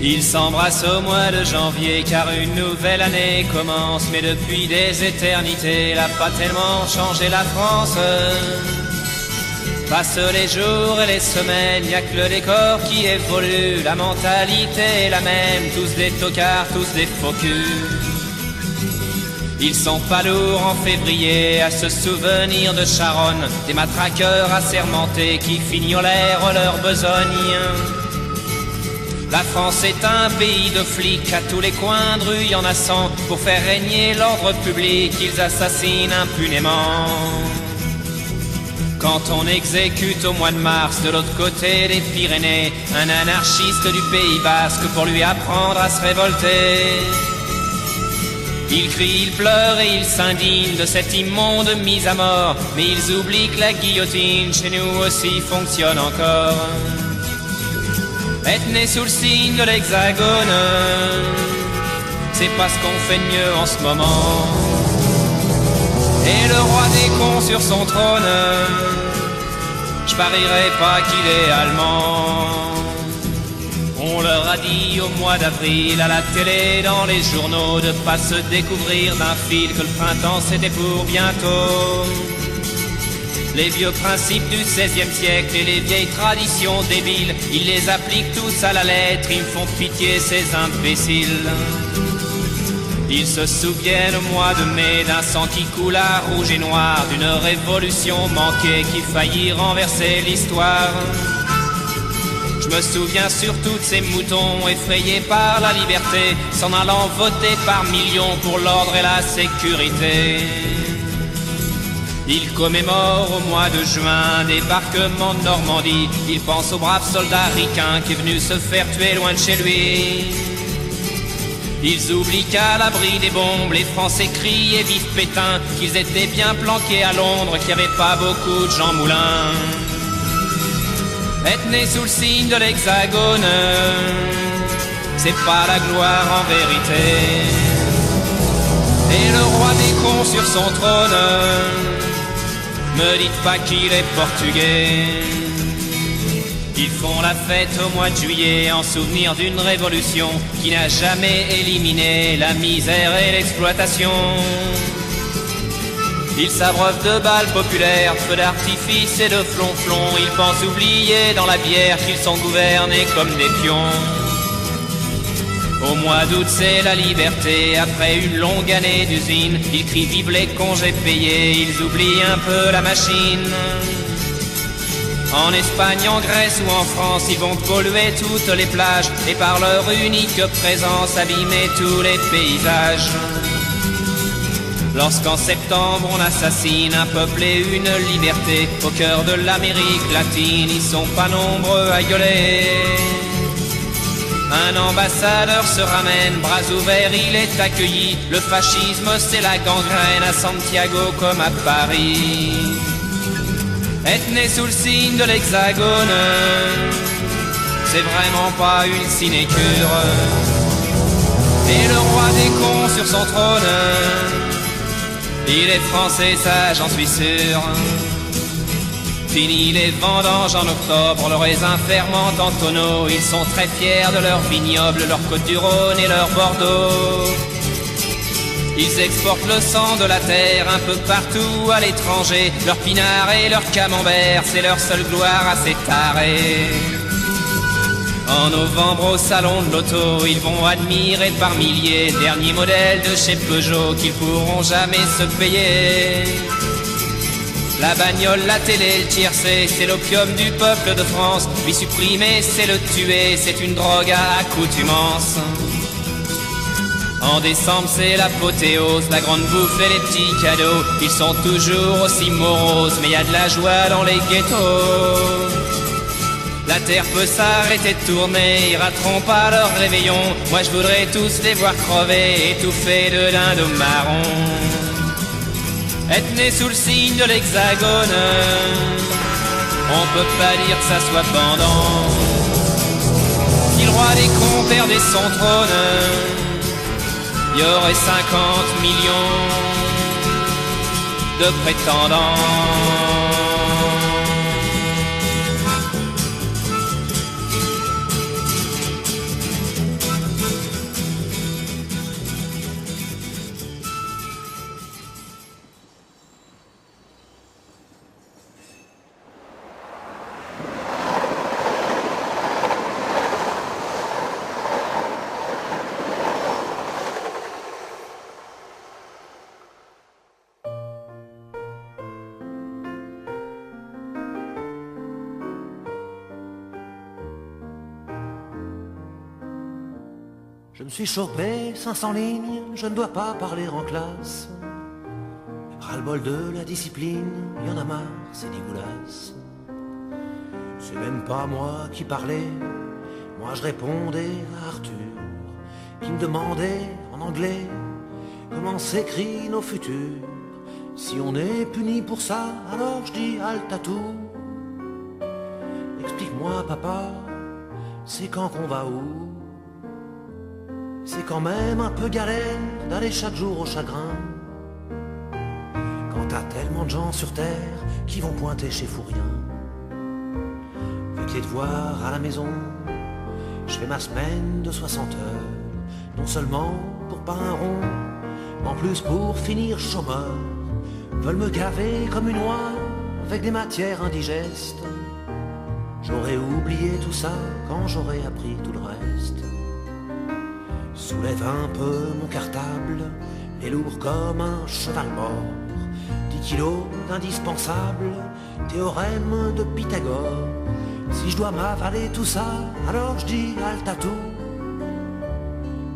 Ils s'embrassent au mois de janvier car une nouvelle année commence. Mais depuis des éternités, elle n'a pas tellement changé la France. Passent les jours et les semaines, y a que le décor qui évolue. La mentalité est la même, tous des tocards, tous des faux culs. Ils sont pas lourds en février à se souvenir de Charonne, des matraqueurs assermentés qui fignolèrent leur besogne. La France est un pays de flics, à tous les coins de rue y en a 100. Pour faire régner l'ordre public, ils assassinent impunément. Quand on exécute au mois de mars, de l'autre côté des Pyrénées, un anarchiste du Pays Basque pour lui apprendre à se révolter. Il crie, il pleure et il s'indigne de cette immonde mise à mort. Mais ils oublient que la guillotine chez nous aussi fonctionne encore. Être né sous le signe de l'Hexagone, c'est pas ce qu'on fait de mieux en ce moment. Et le roi des cons sur son trône, je parierais pas qu'il est allemand. On leur a dit au mois d'avril à la télé, dans les journaux, de pas se découvrir d'un fil, que le printemps c'était pour bientôt. Les vieux principes du XVIe siècle et les vieilles traditions débiles, ils les appliquent tous à la lettre, ils me font pitié ces imbéciles. Ils se souviennent au mois de mai d'un sang qui coule à rouge et noir, d'une révolution manquée qui faillit renverser l'histoire. Je me souviens surtout de ces moutons effrayés par la liberté, s'en allant voter par millions pour l'ordre et la sécurité. Il commémore au mois de juin débarquement de Normandie. Il pense au brave soldat ricain qui est venu se faire tuer loin de chez lui. Ils oublient qu'à l'abri des bombes, les Français crient et vivent Pétain, qu'ils étaient bien planqués à Londres, qu'il n'y avait pas beaucoup de Jean Moulin. Être né sous le signe de l'Hexagone, c'est pas la gloire en vérité. Et le roi des cons sur son trône, me dites pas qu'il est portugais. Ils font la fête au mois de juillet en souvenir d'une révolution qui n'a jamais éliminé la misère et l'exploitation. Ils s'abreuvent de balles populaires, de feux d'artifice et de flonflons. Ils pensent oublier dans la bière qu'ils sont gouvernés comme des pions. Au mois d'août c'est la liberté, après une longue année d'usine. Ils crient vive les congés payés, ils oublient un peu la machine. En Espagne, en Grèce ou en France, ils vont polluer toutes les plages et par leur unique présence abîmer tous les paysages. Lorsqu'en septembre on assassine un peuple et une liberté au cœur de l'Amérique latine, ils sont pas nombreux à gueuler. Un ambassadeur se ramène, bras ouverts, il est accueilli. Le fascisme c'est la gangrène à Santiago comme à Paris. Être né sous le signe de l'Hexagone, c'est vraiment pas une sinécure. Et le roi des cons sur son trône, il est français, ça j'en suis sûr. Fini les vendanges en octobre, le raisin fermente en tonneaux. Ils sont très fiers de leur vignoble, leur côte du Rhône et leur Bordeaux. Ils exportent le sang de la terre un peu partout à l'étranger. Leur pinard et leur camembert, c'est leur seule gloire à ces tarés. En novembre au salon de l'auto, ils vont admirer par milliers derniers modèles de chez Peugeot qu'ils pourront jamais se payer. La bagnole, la télé, le tiercé, c'est l'opium du peuple de France. Lui supprimer, c'est le tuer, c'est une drogue à accoutumance. En décembre, c'est l'apothéose, la grande bouffe et les petits cadeaux. Ils sont toujours aussi moroses, mais y a de la joie dans les ghettos. La terre peut s'arrêter de tourner, ils rateront pas leur réveillon. Moi je voudrais tous les voir crever, étouffés de dindons marrons. Être né sous le signe de l'Hexagone, on peut pas dire que ça soit pendant. Si le perdait son trône, il y aurait 50 millions de prétendants. Je me suis chopé 500 lignes, je ne dois pas parler en classe. Ras-le-bol de la discipline, y en a marre, c'est dégueulasse. C'est même pas moi qui parlais, moi je répondais à Arthur, qui me demandait en anglais comment s'écrit nos futurs. Si on est puni pour ça, alors je dis halte à tout. Explique-moi papa, c'est quand qu'on va où? C'est quand même un peu galère d'aller chaque jour au chagrin. Quand t'as tellement de gens sur terre qui vont pointer chez Fourien. Avec les devoirs à la maison, je fais ma semaine de 60 heures. Non seulement pour pas un rond, en plus pour finir chômeur. Veulent me gaver comme une oie avec des matières indigestes. J'aurais oublié tout ça quand j'aurais appris tout le reste. Soulève un peu mon cartable, les lourd comme un cheval mort. 10 kilos d'indispensable, théorème de Pythagore. Si je dois m'avaler tout ça, alors je dis halte à tout.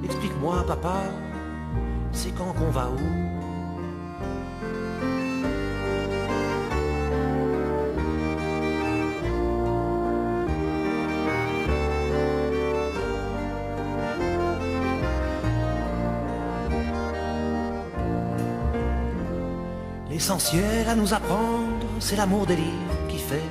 Explique-moi papa, c'est quand qu'on va où? L'essentiel à nous apprendre, c'est l'amour des livres qui fait